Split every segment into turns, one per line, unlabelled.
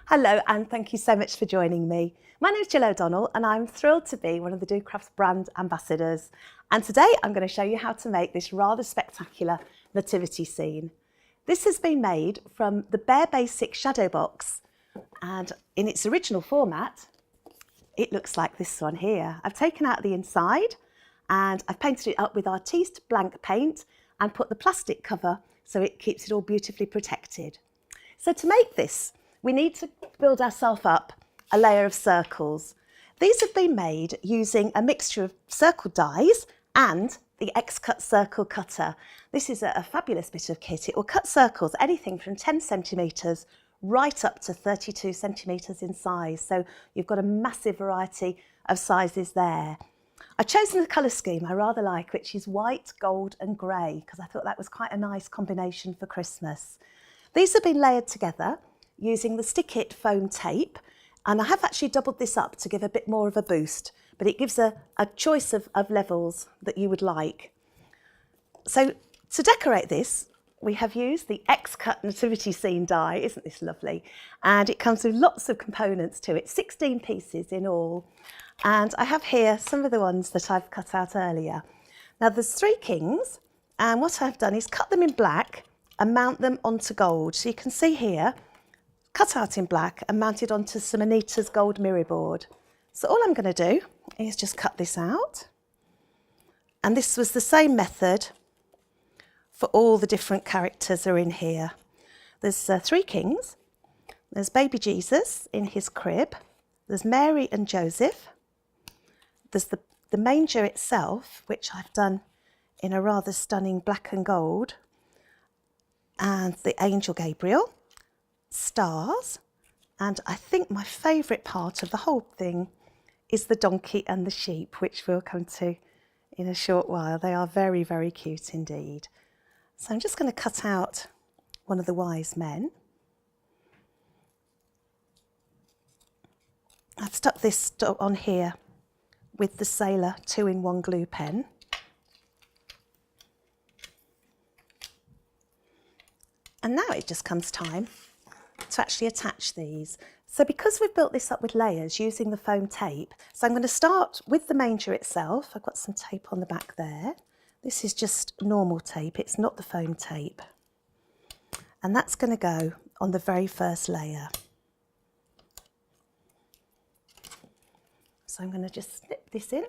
Hello and thank you so much for joining me. My name is Gill O'Donnell and I'm thrilled to be one of the docrafts brand ambassadors. And today I'm going to show you how to make this rather spectacular nativity scene. This has been made from the Bare Basics shadow box, and in its original format it looks like this one here. I've taken out the inside and I've painted it up with artiste blank paint and put the plastic cover so it keeps it all beautifully protected. So to make this, we need to build ourselves up a layer of circles. These have been made using a mixture of circle dies and the Xcut circle cutter. This is a fabulous bit of kit. It will cut circles anything from 10 centimetres right up to 32 centimetres in size. So you've got a massive variety of sizes there. I've chosen the colour scheme I rather like, which is white, gold and grey, because I thought that was quite a nice combination for Christmas. These have been layered together using the Stick It foam tape, and I have actually doubled this up to give a bit more of a boost, but it gives a choice of levels that you would like. So to decorate this, we have used the Xcut Nativity Scene die. Isn't this lovely? And it comes with lots of components to it, 16 pieces in all. And I have here some of the ones that I've cut out earlier. Now there's 3 kings, and what I've done is cut them in black and mount them onto gold. So you can see here, cut out in black and mounted onto some Anita's gold mirror board. So all I'm going to do is just cut this out. And this was the same method for all the different characters are in here. There's 3 kings. There's baby Jesus in his crib. There's Mary and Joseph. There's the manger itself, which I've done in a rather stunning black and gold. And the angel Gabriel. Stars, and I think my favourite part of the whole thing is the donkey and the sheep, which we'll come to in a short while. They are very, very cute indeed. So I'm just going to cut out one of the wise men. I've stuck this on here with the Sailor 2-in-1 glue pen. And now it just comes time to actually attach these. So because we've built this up with layers using the foam tape, so I'm going to start with the manger itself. I've got some tape on the back there. This is just normal tape, it's not the foam tape. And that's going to go on the very first layer. So I'm going to just snip this in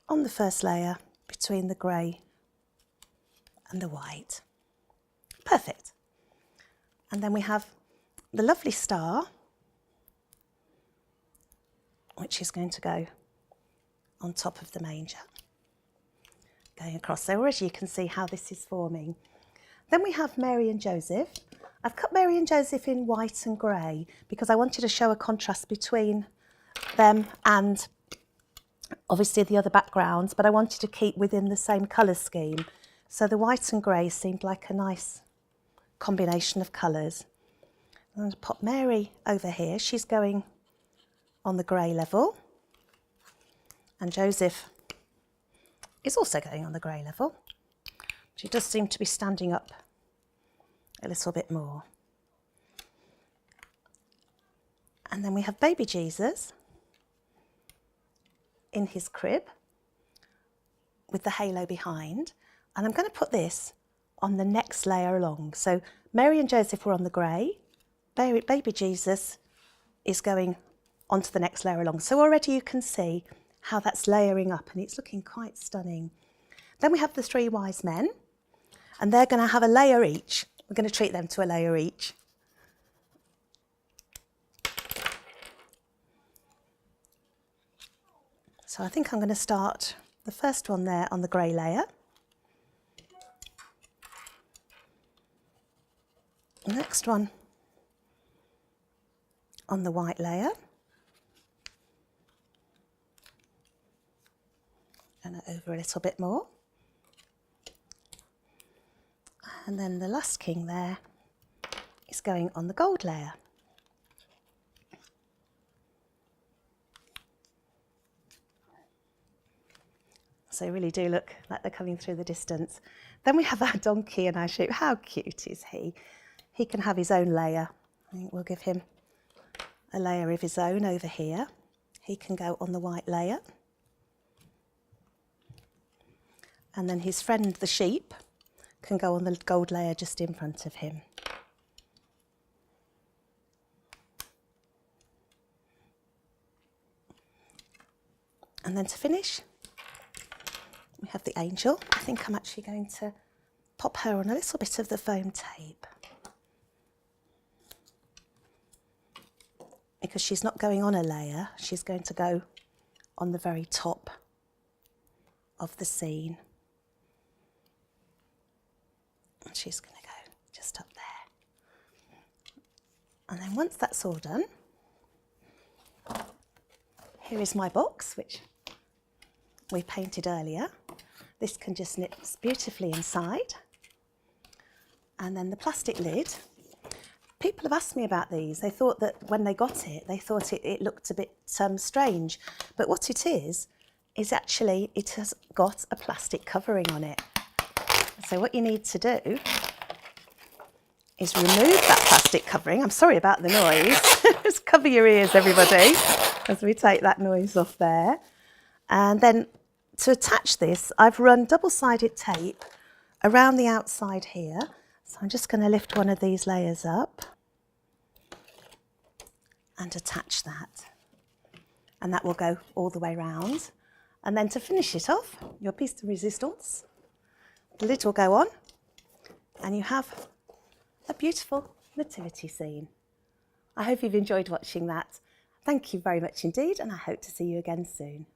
on the first layer between the grey and the white. Perfect. And then we have the lovely star, which is going to go on top of the manger, going across. So already you can see how this is forming. Then we have Mary and Joseph. I've cut Mary and Joseph in white and grey because I wanted to show a contrast between them and obviously the other backgrounds, but I wanted to keep within the same colour scheme. So the white and grey seemed like a nice combination of colours. I'm going to pop Mary over here. She's going on the grey level, and Joseph is also going on the grey level. She does seem to be standing up a little bit more. And then we have baby Jesus in his crib with the halo behind, and I'm going to put this on the next layer along. So Mary and Joseph were on the grey, baby Jesus is going onto the next layer along. So already you can see how that's layering up and it's looking quite stunning. Then we have the 3 wise men, and they're going to have a layer each. We're going to treat them to a layer each. So I think I'm going to start the first one there on the grey layer. The next one on the white layer, and over a little bit more, and then the last king there is going on the gold layer. So they really do look like they're coming through the distance. Then we have our donkey and our sheep. How cute is he? He can have his own layer. I think we'll give him a layer of his own over here. He can go on the white layer. And then his friend, the sheep, can go on the gold layer just in front of him. And then to finish, we have the angel. I think I'm actually going to pop her on a little bit of the foam tape, because she's not going on a layer, she's going to go on the very top of the scene. And she's going to go just up there. And then once that's all done, here is my box, which we painted earlier. This can just knit beautifully inside. And then the plastic lid. People have asked me about these. They thought that when they got it, they thought it looked a bit strange. But what it is actually it has got a plastic covering on it. So what you need to do is remove that plastic covering. I'm sorry about the noise. Just cover your ears, everybody, as we take that noise off there. And then to attach this, I've run double-sided tape around the outside here. So I'm just going to lift one of these layers up and attach that. And that will go all the way round. And then to finish it off, your piece de resistance, the lid will go on and you have a beautiful nativity scene. I hope you've enjoyed watching that. Thank you very much indeed, and I hope to see you again soon.